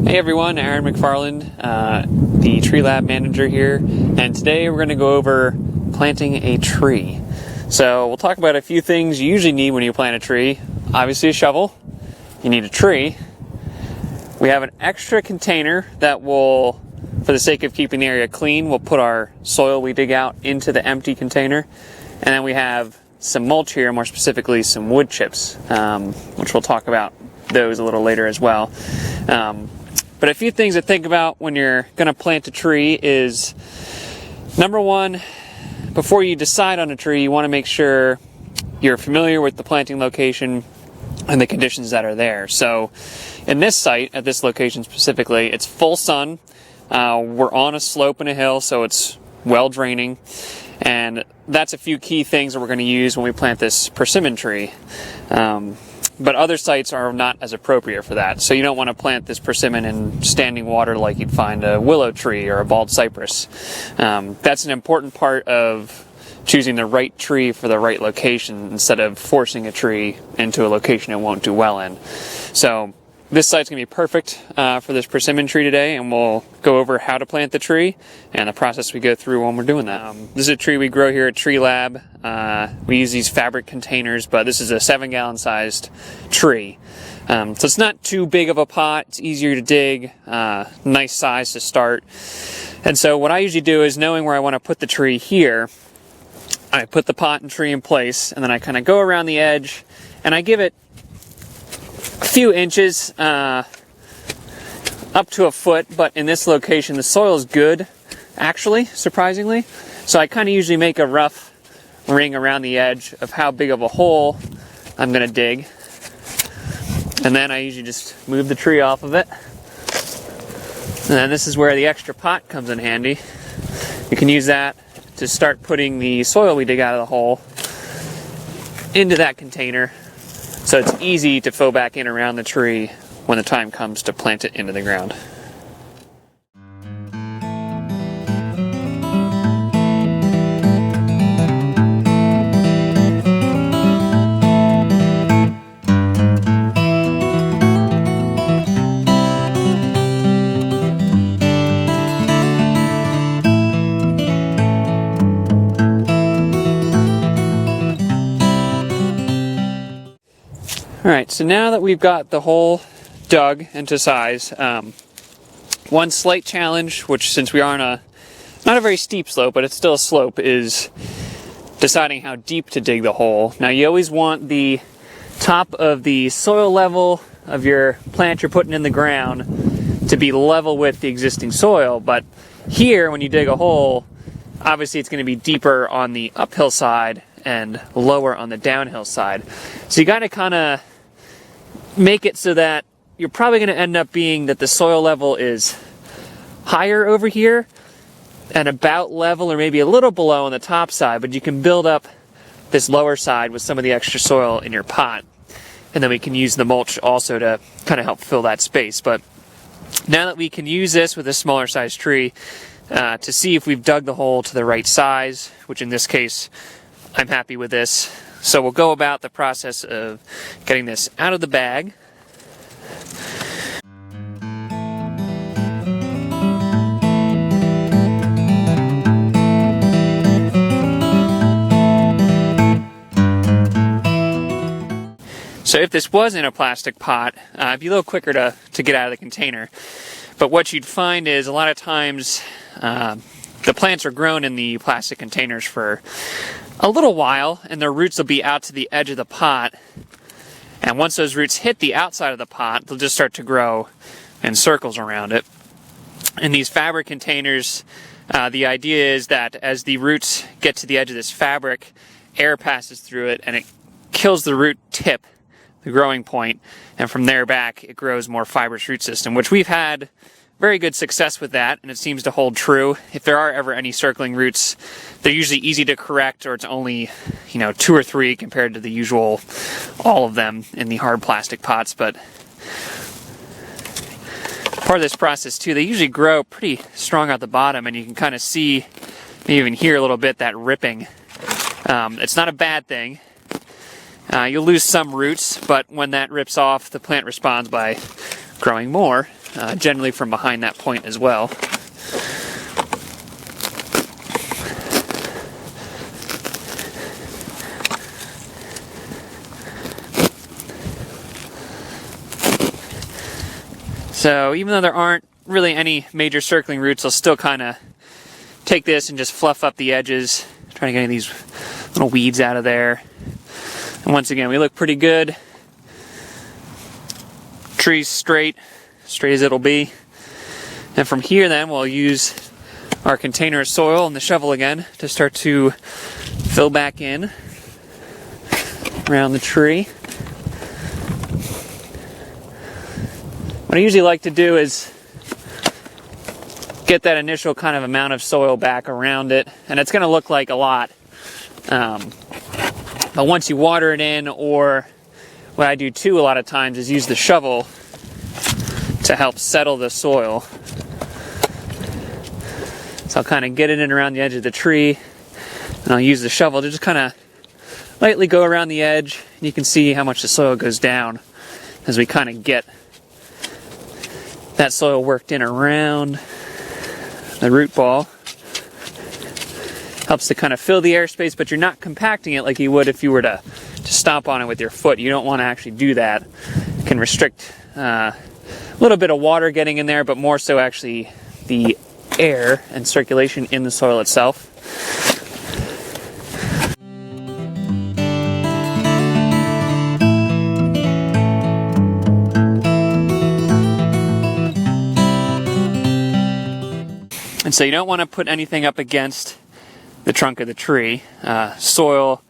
Hey everyone, Aaron McFarland, the TreeLab Manager here, and today we're going to go over planting a tree. So we'll talk about a few things you usually need when you plant a tree. Obviously a shovel, you need a tree. We have an extra container that will, for the sake of keeping the area clean, we'll put our soil we dig out into the empty container. And then we have some mulch here, more specifically some wood chips, which we'll talk about those a little later as well. But a few things to think about when you're going to plant a tree is, number one, before you decide on a tree, you want to make sure you're familiar with the planting location and the conditions that are there. So in this site, at this location specifically, it's full sun. We're on a slope and a hill, so it's well draining. And that's a few key things that we're going to use when we plant this persimmon tree. But other sites are not as appropriate for that. So you don't want to plant this persimmon in standing water like you'd find a willow tree or a bald cypress. That's an important part of choosing the right tree for the right location instead of forcing a tree into a location it won't do well in. So this site's going to be perfect for this persimmon tree today, and we'll go over how to plant the tree and the process we go through when we're doing that. This is a tree we grow here at TreeLab. We use these fabric containers, but this is a 7-gallon sized tree. So it's not too big of a pot. It's easier to dig, nice size to start. And so what I usually do is, knowing where I want to put the tree here, I put the pot and tree in place, and then I kind of go around the edge, and I give it a few inches, up to a foot, but in this location the soil is good, actually, surprisingly. So I kind of usually make a rough ring around the edge of how big of a hole I'm going to dig. And then I usually just move the tree off of it. And then this is where the extra pot comes in handy. You can use that to start putting the soil we dig out of the hole into that container, so it's easy to fill back in around the tree when the time comes to plant it into the ground. Alright, so now that we've got the hole dug into size, one slight challenge, which since we are on not a very steep slope, but it's still a slope, is deciding how deep to dig the hole. Now you always want the top of the soil level of your plant you're putting in the ground to be level with the existing soil, but here when you dig a hole, obviously it's going to be deeper on the uphill side and lower on the downhill side. So you got to kind of make it so that you're probably going to end up being that the soil level is higher over here and about level or maybe a little below on the top side, but you can build up this lower side with some of the extra soil in your pot. And then we can use the mulch also to kind of help fill that space. But now that we can use this with a smaller size tree to see if we've dug the hole to the right size, which in this case I'm happy with this. So we'll go about the process of getting this out of the bag. So if this was in a plastic pot, it'd be a little quicker to get out of the container. But what you'd find is a lot of times the plants are grown in the plastic containers for a little while, and their roots will be out to the edge of the pot. And once those roots hit the outside of the pot, they'll just start to grow in circles around it. In these fabric containers, the idea is that as the roots get to the edge of this fabric, air passes through it and it kills the root tip, the growing point, and from there back it grows more fibrous root system, which we've had very good success with that, and it seems to hold true. If there are ever any circling roots, they're usually easy to correct, or it's only, 2 or 3 compared to the usual all of them in the hard plastic pots. But part of this process too, they usually grow pretty strong out the bottom, and you can kind of see, maybe even hear a little bit, that ripping. It's not a bad thing. You'll lose some roots, but when that rips off, the plant responds by growing more. generally from behind that point as well. So even though there aren't really any major circling roots, I'll still kind of take this and just fluff up the edges, trying to get any of these little weeds out of there. And once again, we look pretty good. Tree's straight as it'll be. And from here then, we'll use our container of soil and the shovel again to start to fill back in around the tree. What I usually like to do is get that initial kind of amount of soil back around it, and it's going to look like a lot. But once you water it in, or what I do too a lot of times is use the shovel to help settle the soil. So I'll kind of get it in around the edge of the tree, and I'll use the shovel to just kind of lightly go around the edge, and you can see how much the soil goes down as we kind of get that soil worked in around the root ball. Helps to kind of fill the airspace, but you're not compacting it like you would if you were to stomp on it with your foot. You don't want to actually do that. It can restrict a little bit of water getting in there, but more so actually the air and circulation in the soil itself. And so you don't want to put anything up against the trunk of the tree. Soil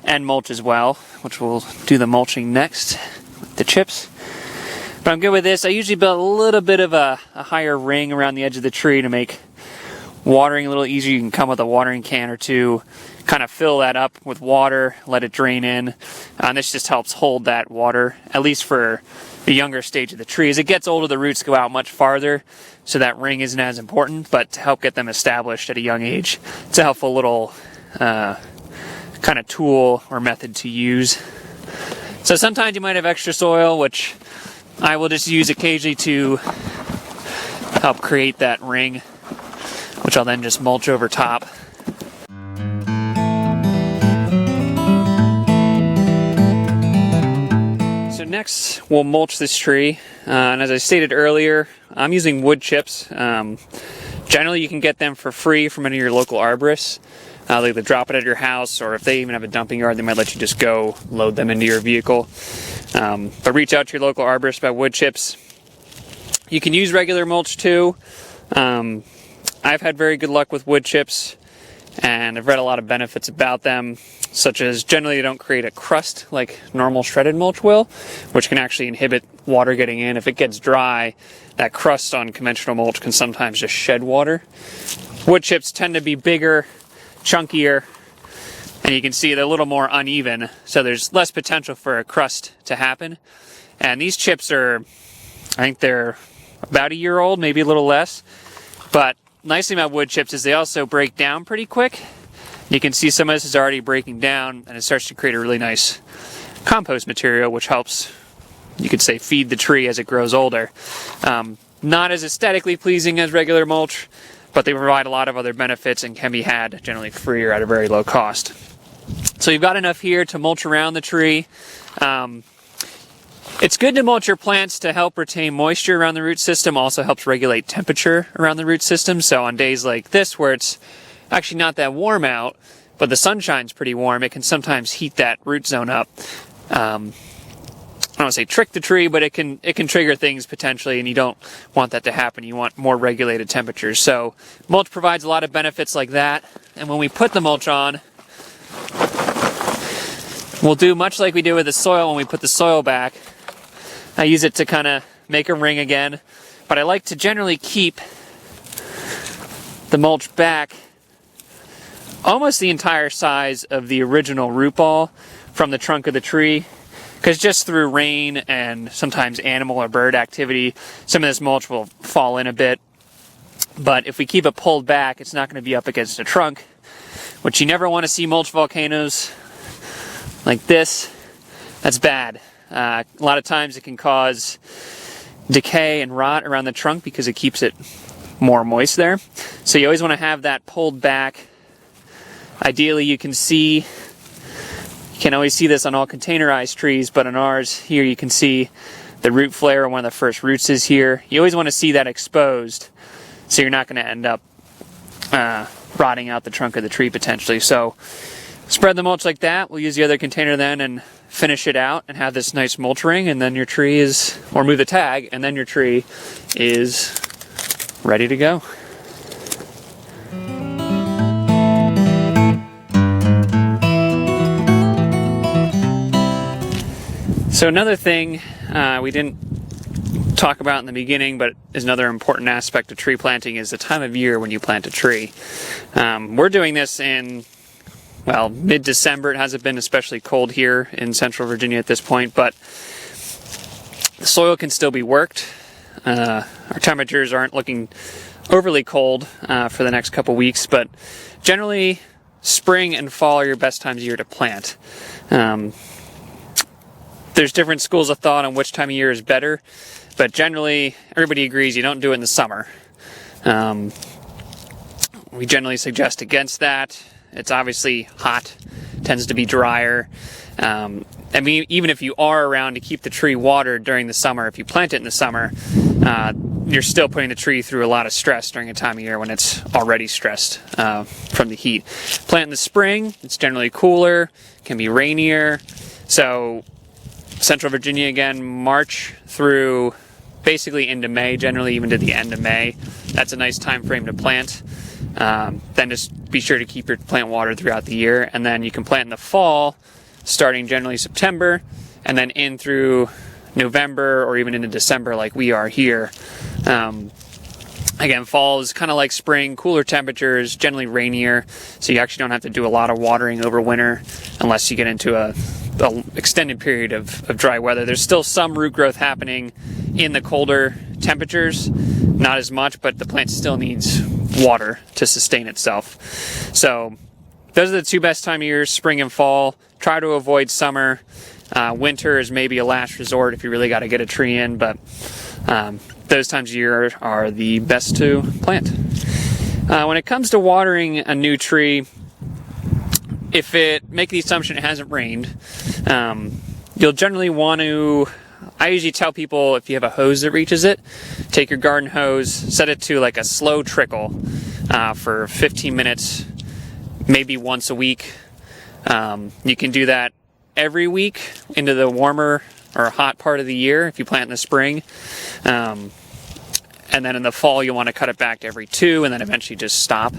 and mulch as well, which we'll do the mulching next with the chips. But I'm good with this. I usually build a little bit of a higher ring around the edge of the tree to make watering a little easier. You can come with a watering can or two, kind of fill that up with water, let it drain in. And this just helps hold that water, at least for the younger stage of the tree. As it gets older, the roots go out much farther, so that ring isn't as important, but to help get them established at a young age, it's a helpful little kind of tool or method to use. So sometimes you might have extra soil, which I will just use occasionally to help create that ring, which I'll then just mulch over top. So next we'll mulch this tree, and as I stated earlier, I'm using wood chips. Generally you can get them for free from any of your local arborists. They either drop it at your house, or if they even have a dumping yard, they might let you just go load them into your vehicle. But reach out to your local arborist about wood chips. You can use regular mulch too. I've had very good luck with wood chips, and I've read a lot of benefits about them, such as generally they don't create a crust like normal shredded mulch will, which can actually inhibit water getting in. If it gets dry, that crust on conventional mulch can sometimes just shed water. Wood chips tend to be bigger, chunkier, and you can see they're a little more uneven, so there's less potential for a crust to happen. And these chips are, I think they're about a year old, maybe a little less, but nice thing about wood chips is they also break down pretty quick. You can see some of this is already breaking down, and it starts to create a really nice compost material, which helps, you could say, feed the tree as it grows older. Not as aesthetically pleasing as regular mulch, but they provide a lot of other benefits and can be had generally free or at a very low cost. So you've got enough here to mulch around the tree. It's good to mulch your plants to help retain moisture around the root system. Also helps regulate temperature around the root system. So on days like this where it's actually not that warm out, but the sunshine's pretty warm, it can sometimes heat that root zone up. I don't want to say trick the tree, but it can trigger things potentially, and you don't want that to happen. You want more regulated temperatures. So mulch provides a lot of benefits like that. And when we put the mulch on, we'll do much like we did with the soil when we put the soil back. I use it to kind of make a ring again, but I like to generally keep the mulch back almost the entire size of the original root ball from the trunk of the tree, because just through rain and sometimes animal or bird activity, some of this mulch will fall in a bit. But if we keep it pulled back, it's not going to be up against the trunk, which you never want to see mulch volcanoes like this. That's bad. A lot of times it can cause decay and rot around the trunk because it keeps it more moist there. So you always want to have that pulled back. Ideally, you can always see this on all containerized trees, but on ours here you can see the root flare, one of the first roots is here. You always want to see that exposed so you're not going to end up rotting out the trunk of the tree potentially. So spread the mulch like that. We'll use the other container then and finish it out and have this nice mulch ring, and then your tree is, or move the tag, and then your tree is ready to go. So another thing we didn't talk about in the beginning, but is another important aspect of tree planting, is the time of year when you plant a tree. We're doing this in, well, mid-December. It hasn't been especially cold here in Central Virginia at this point, but the soil can still be worked. Our temperatures aren't looking overly cold for the next couple weeks, but generally spring and fall are your best times of year to plant. There's different schools of thought on which time of year is better, but generally everybody agrees you don't do it in the summer. We generally suggest against that. It's obviously hot, tends to be drier. I mean, even if you are around to keep the tree watered during the summer, if you plant it in the summer, you're still putting the tree through a lot of stress during a time of year when it's already stressed from the heat. Plant in the spring, it's generally cooler, can be rainier. So Central Virginia, again, March through basically into May, generally even to the end of May. That's a nice time frame to plant. Then just be sure to keep your plant watered throughout the year, and then you can plant in the fall, starting generally September, and then in through November or even into December like we are here. Again, fall is kind of like spring, cooler temperatures, generally rainier, so you actually don't have to do a lot of watering over winter unless you get into a extended period of dry weather. There's still some root growth happening in the colder temperatures, not as much, but the plant still needs water to sustain itself. So those are the two best time of years, spring and fall. Try to avoid summer. Winter is maybe a last resort if you really got to get a tree in, but those times of year are the best to plant. When it comes to watering a new tree, if make the assumption it hasn't rained, you'll generally want to, I usually tell people if you have a hose that reaches it, take your garden hose, set it to like a slow trickle for 15 minutes, maybe once a week. You can do that every week into the warmer or hot part of the year if you plant in the spring. And then in the fall, you want to cut it back to every 2 and then eventually just stop.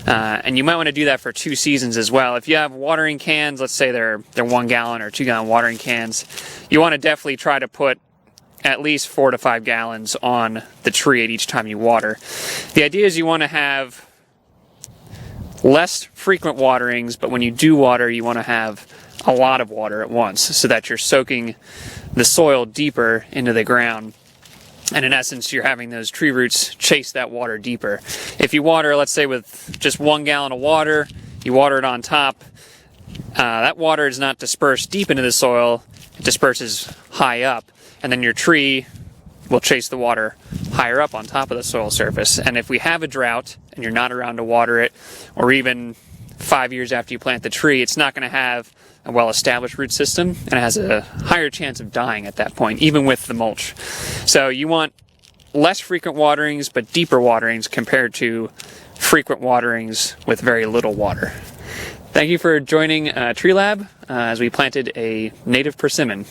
And you might want to do that for 2 seasons as well. If you have watering cans, let's say they're 1 gallon or 2 gallon watering cans, you want to definitely try to put at least 4 to 5 gallons on the tree at each time you water. The idea is you want to have less frequent waterings, but when you do water, you want to have a lot of water at once so that you're soaking the soil deeper into the ground. And in essence, you're having those tree roots chase that water deeper. If you water, let's say with just 1 gallon of water, you water it on top, that water is not dispersed deep into the soil, it disperses high up, and then your tree will chase the water higher up on top of the soil surface. And if we have a drought and you're not around to water it, or even 5 years after you plant the tree, it's not going to have a well-established root system, and it has a higher chance of dying at that point, even with the mulch. So you want less frequent waterings, but deeper waterings compared to frequent waterings with very little water. Thank you for joining TreeLab as we planted a native persimmon.